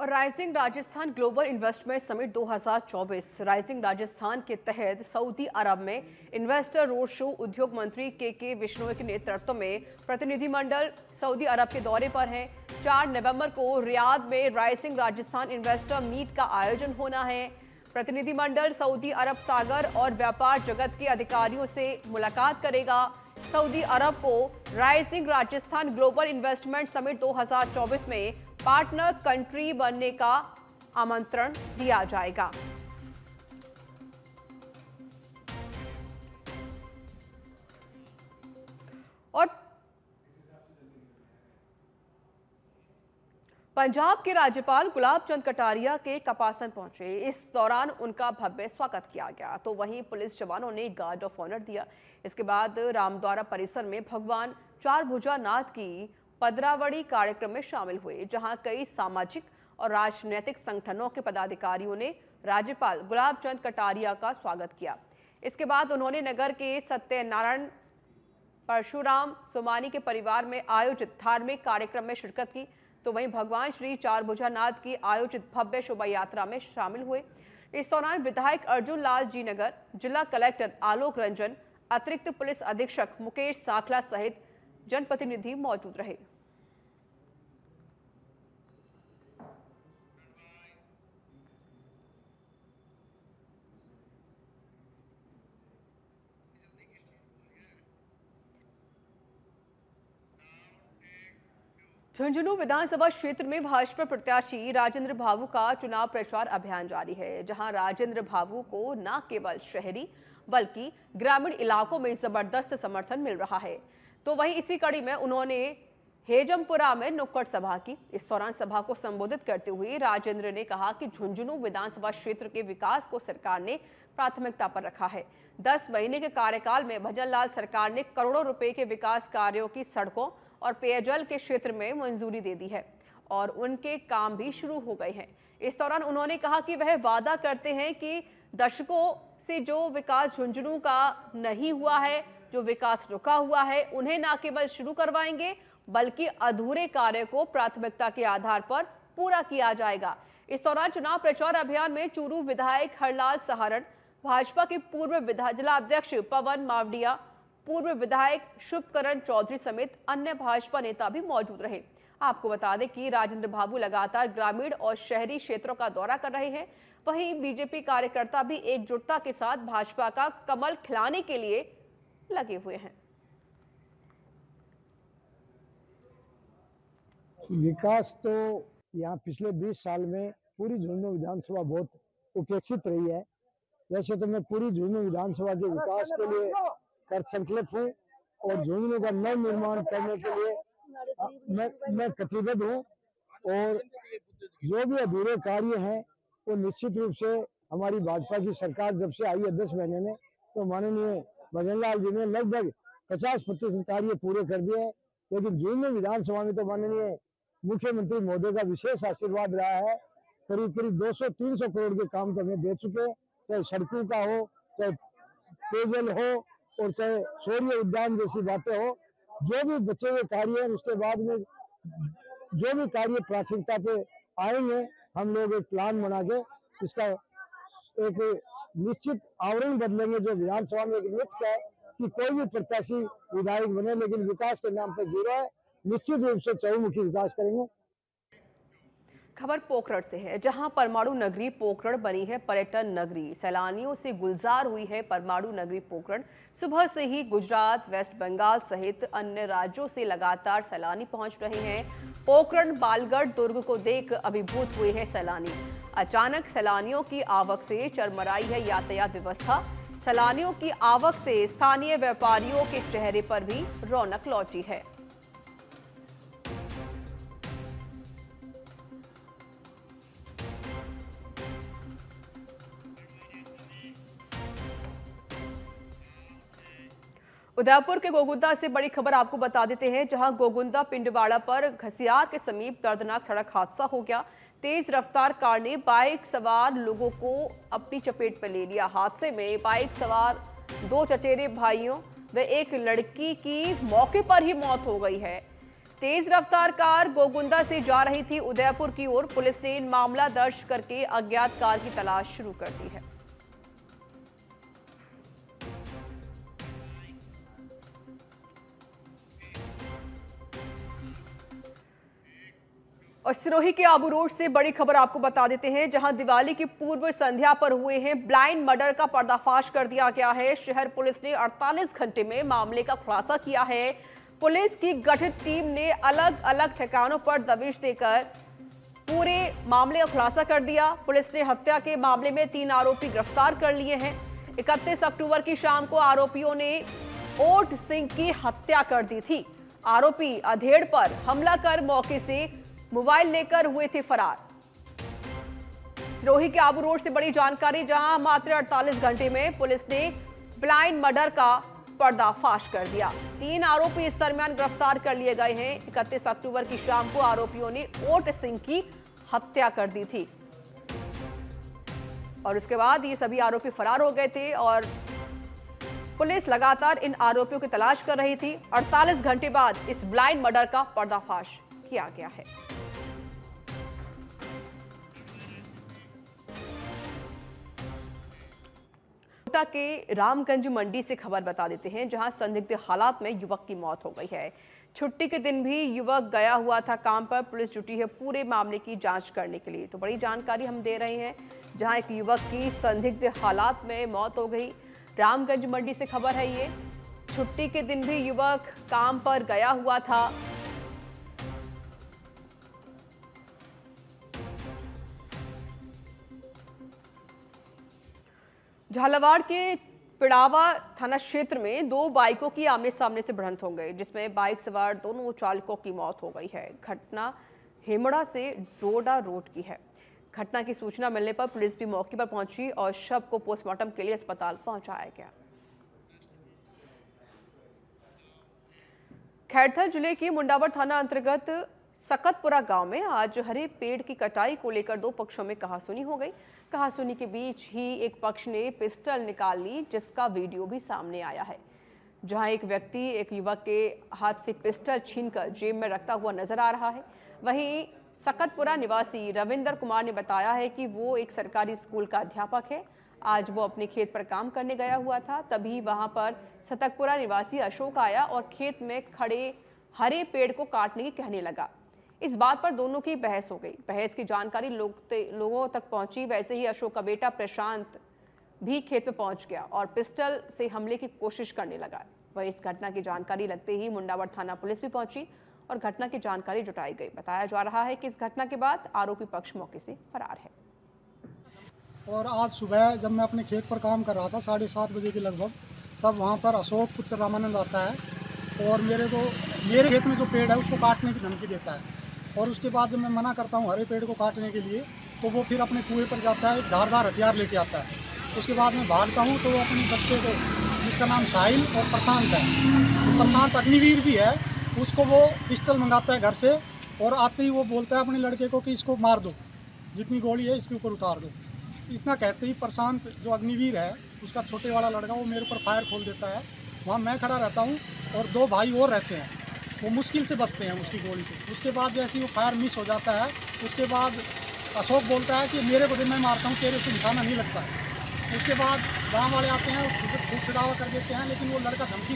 और rising Rajasthan global investment summit 2024 rising Rajasthan के तहत सऊदी अरब में इन्वेस्टर रोड शो। उद्योग मंत्री के विश्नोई के नेतृत्व में प्रतिनिधिमंडल सऊदी अरब के दौरे पर है। 4 नवंबर को रियाद में राइजिंग राजस्थान इन्वेस्टर मीट का आयोजन होना है। प्रतिनिधिमंडल सऊदी अरब सागर और व्यापार जगत के अधिकारियों से मुलाकात करेगा। सऊदी अरब को rising Rajasthan global investment summit 2024 में पार्टनर कंट्री बनने का आमंत्रण दिया जाएगा। और पंजाब के राज्यपाल गुलाब चंद कटारिया के कपासन पहुंचे। इस दौरान उनका भव्य स्वागत किया गया, तो वहीं पुलिस जवानों ने गार्ड ऑफ ऑनर दिया। इसके बाद रामद्वारा परिसर में भगवान चारभुजा नाथ की पदरावड़ी कार्यक्रम में शामिल हुए, जहां कई सामाजिक और राजनीतिक संगठनों के पदाधिकारियों ने राज्यपाल गुलाब चंद कटारिया का स्वागत किया। इसके बाद उन्होंने नगर के सत्यनारायण परशुराम सोमानी के परिवार में आयोजित धार्मिक कार्यक्रम में शिरकत की, तो वहीं भगवान श्री चारभुजा नाथ की आयोजित भव्य शोभा यात्रा में शामिल हुए। इस दौरान विधायक अर्जुन लाल जी नगर, जिला कलेक्टर आलोक रंजन, अतिरिक्त पुलिस अधीक्षक मुकेश साखला सहित जनप्रतिनिधि मौजूद रहे। झुंझुनू विधानसभा क्षेत्र में भाजपा प्रत्याशी राजेंद्र भावु का चुनाव प्रचार अभियान जारी है, जहां राजेंद्र भावु को न केवल शहरी बल्कि ग्रामीण इलाकों में जबरदस्त समर्थन मिल रहा है। तो वहीं इसी कड़ी में उन्होंने हेजमपुरा में नुक्कड़ सभा की। इस दौरान सभा को संबोधित करते हुए राजेंद्र ने कहा कि झुंझुनू विधानसभा क्षेत्र के विकास को सरकार ने प्राथमिकता पर रखा है। 10 महीने के कार्यकाल में भजन लाल सरकार ने करोड़ों रुपए के विकास कार्यों की सड़कों और पेयजल के क्षेत्र में मंजूरी दे दी है और उनके काम भी शुरू हो गए हैं। इस दौरान उन्होंने कहा कि वह वादा करते हैं कि दशकों से जो विकास झुंझुनू का नहीं हुआ है, जो विकास रुका हुआ है, उन्हें न केवल शुरू करवाएंगे बल्कि अधूरे कार्य को प्राथमिकता के आधार पर पूरा किया जाएगा। इस दौरान चुनाव प्रचार अभियान में चूरू विधायक हरलाल सहारण, भाजपा के पूर्व जिलाध्यक्ष पवन मावडिया, पूर्व विधायक शुभकरण चौधरी समेत अन्य भाजपा नेता भी मौजूद रहे। आपको बता दें कि राजेंद्र भावु लगातार ग्रामीण और शहरी क्षेत्रों का दौरा कर रहे हैं। वहीं बीजेपी कार्यकर्ता भी एकजुटता के साथ भाजपा का कमल खिलाने के लिए लगे हुए हैं। विकास तो यहाँ पिछले 20 साल में पूरी झुंझुनू विधानसभा बहुत उपेक्षित रही है। वैसे तो मैं पूरी झुंझुनू विधानसभा के विकास के लिए कर संकल्प हूँ और झुंझुनू का नव निर्माण करने के लिए मैं कटिबद्ध हूँ और जो भी अधूरे कार्य हैं वो निश्चित रूप से हमारी भाजपा की सरकार जब से आई है 10 महीने में, तो माननीय भजन लाल जी ने लगभग 50% कार्य पूरे कर दिए हैं। लेकिन झुंझुनू विधानसभा में तो माननीय मुख्यमंत्री महोदय का विशेष आशीर्वाद रहा है। करीब करीब 200-300 करोड़ के काम तो हमें दे चुके हैं, चाहे सड़कों का हो, चाहे पेयजल हो और चाहे सूर्य उद्यान जैसी बातें हो। जो भी बचे हुए कार्य हैं उसके बाद में जो भी कार्य प्राथमिकता पे आएंगे, हम लोग एक प्लान बना के इसका एक निश्चित आवरण बदलेंगे। जो विधानसभा में एक मिथ है कि कोई भी प्रत्याशी विधायक बने लेकिन विकास के नाम पर जीरो है, निश्चित रूप से चहुमुखी विकास करेंगे। खबर पोखरण से है, जहां परमाणु नगरी पोखरण बनी है पर्यटन नगरी। सैलानियों से गुलजार हुई है परमाणु नगरी पोखरण। सुबह से ही गुजरात, वेस्ट बंगाल सहित अन्य राज्यों से लगातार सैलानी पहुंच रहे हैं। पोखरण बालगढ़ दुर्ग को देख अभिभूत हुए हैं सैलानी। अचानक सैलानियों की आवक से चरमराई है यातायात व्यवस्था। सैलानियों की आवक से स्थानीय व्यापारियों के चेहरे पर भी रौनक लौटी है। उदयपुर के गोगुंदा से बड़ी खबर आपको बता देते हैं, जहां गोगुंदा पिंडवाड़ा पर घसियार के समीप दर्दनाक सड़क हादसा हो गया। तेज रफ्तार कार ने बाइक सवार लोगों को अपनी चपेट में ले लिया। हादसे में बाइक सवार 2 चचेरे भाइयों व एक लड़की की मौके पर ही मौत हो गई है। तेज रफ्तार कार गोगुंदा से जा रही थी उदयपुर की ओर। पुलिस ने मामला दर्ज करके अज्ञात कार की तलाश शुरू कर दी है। और सिरोही के आबू रोड से बड़ी खबर आपको बता देते हैं, जहां दिवाली की पूर्व संध्या पर हुए हैं ब्लाइंड मर्डर का पर्दाफाश कर दिया गया है। शहर पुलिस ने 48 घंटे में मामले का खुलासा किया है। पुलिस की गठित टीम ने अलग अलग ठिकानों पर दबिश देकर पूरे मामले का खुलासा कर दिया। पुलिस ने हत्या के मामले में 3 आरोपी गिरफ्तार कर लिए हैं। 31 अक्टूबर की शाम को आरोपियों ने ओट सिंह की हत्या कर दी थी। आरोपी अधेड़ पर हमला कर मौके से मोबाइल लेकर हुए थे फरार। सिरोही के आबू रोड से बड़ी जानकारी, जहां मात्र 48 घंटे में पुलिस ने ब्लाइंड मर्डर का पर्दाफाश कर दिया। 3 आरोपी इस दरमियान गिरफ्तार कर लिए गए हैं। 31 अक्टूबर की शाम को आरोपियों ने ओट सिंह की हत्या कर दी थी और उसके बाद ये सभी आरोपी फरार हो गए थे और पुलिस लगातार इन आरोपियों की तलाश कर रही थी। 48 घंटे बाद इस ब्लाइंड मर्डर का पर्दाफाश किया गया है। कोटा के रामगंज मंडी से खबर बता देते हैं, जहां संदिग्ध हालात में युवक की मौत हो गई है। छुट्टी के दिन भी युवक गया हुआ था काम पर। पुलिस जुटी है पूरे मामले की जांच करने के लिए। तो बड़ी जानकारी हम दे रहे हैं, जहां एक युवक की संदिग्ध हालात में मौत हो गई। रामगंज मंडी से खबर है ये। छुट्टी के दिन भी युवक काम पर गया हुआ था। झालावाड़ के पिड़ावा थाना क्षेत्र में 2 बाइकों की आमने सामने से भिड़ंत हो गई, जिसमें बाइक सवार दोनों चालकों की मौत हो गई है। घटना हेमड़ा से डोडा रोड की है। घटना की सूचना मिलने पर पुलिस भी मौके पर पहुंची और शव को पोस्टमार्टम के लिए अस्पताल पहुंचाया गया। खैरथल जिले के मुंडावर थाना अंतर्गत सकतपुरा गांव में आज हरे पेड़ की कटाई को लेकर 2 पक्षों में कहासुनी हो गई। कहासुनी के बीच ही एक पक्ष ने पिस्टल निकाल ली, जिसका वीडियो भी सामने आया है, जहां एक व्यक्ति एक युवक के हाथ से पिस्टल छीनकर जेब में रखता हुआ नजर आ रहा है। वहीं सकतपुरा निवासी रविंदर कुमार ने बताया है कि वो एक सरकारी स्कूल का अध्यापक है। आज वो अपने खेत पर काम करने गया हुआ था, तभी वहां पर सकतपुरा निवासी अशोक आया और खेत में खड़े हरे पेड़ को काटने की कहने लगा। इस बात पर दोनों की बहस हो गई। बहस की जानकारी लोगों तक पहुंची। वैसे ही अशोक का बेटा प्रशांत भी खेत में पहुंच गया और पिस्टल से हमले की कोशिश करने लगा। वहीं इस घटना की जानकारी लगते ही मुंडावर थाना पुलिस भी पहुंची और घटना की जानकारी जुटाई गई। बताया जा रहा है कि इस घटना के बाद आरोपी पक्ष मौके से फरार है। और आज सुबह जब मैं अपने खेत पर काम कर रहा था 7:30 बजे के लगभग, तब वहाँ पर अशोक पुत्र रामानंद आता है और मेरे खेत में जो पेड़ है उसको काटने की धमकी देता है। और उसके बाद जब मैं मना करता हूँ हरे पेड़ को काटने के लिए, तो वो फिर अपने कुएं पर जाता है, एक धारदार हथियार लेके आता है। उसके बाद मैं भागता हूँ तो वो अपने बच्चे को, जिसका नाम साहिल और प्रशांत है, तो प्रशांत अग्निवीर भी है, उसको वो पिस्टल मंगाता है घर से और आते ही वो बोलता है अपने लड़के को कि इसको मार दो, जितनी गोली है इसके ऊपर उतार दो। इतना कहते ही प्रशांत जो अग्निवीर है, उसका छोटे वाला लड़का, वो मेरे ऊपर फायर खोल देता है। वहाँ मैं खड़ा रहता हूँ और 2 भाई और रहते हैं, वो मुश्किल से बचते हैं उसकी गोली से। उसके बाद जैसे ही वो फायर मिस हो जाता है, उसके बाद अशोक बोलता है कि मेरे को मैं मारता हूँ, तेरे से निशाना नहीं लगता है। उसके बाद गाँव वाले आते हैं और छुड़ावा कर देते हैं, लेकिन वो लड़का धमकी